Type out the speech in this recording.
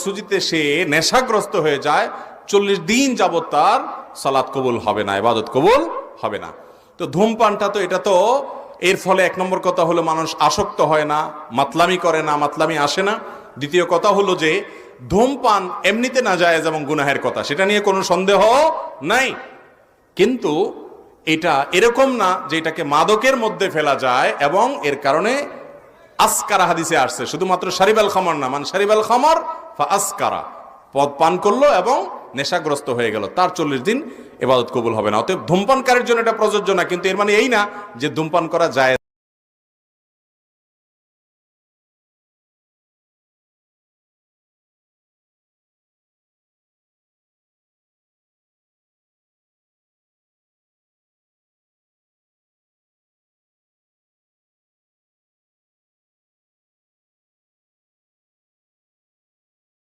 সুজিতে সে নেশাগ্রস্ত হয়ে যায়, 40 দিন যাবত তার সালাত কবুল হবে না, ইবাদত কবুল হবে না। তো ধূমপানটা তো এটা তো এর ফলে এক নম্বর কথা হলো মানুষ আসক্ত হয় না, মাতলামি করে না, মাতলামি আসে না। দ্বিতীয় কথা হলো যে ধূমপান এমনিতে নাজায়েজ এবং গুনাহের কথা, সেটা নিয়ে কোনো সন্দেহ নাই। কিন্তু এটা এরকম না যে এটাকে মাদকের মধ্যে ফেলা যায় এবং এর কারণে আসকারা হাদিসে আসছে, শুধুমাত্র শারিবাল খামর না, মান শারিবাল খামর ফা আসকারা, পদ পান করলো এবং নেশাগ্রস্ত হয়ে গেল, তার 40 দিন ইবাদত কবুল হবে না। অতএব ধূমপানকারীর জন্য এটা প্রযোজ্য না, কিন্তু এর মানে এই না যে ধূমপান করা যায়।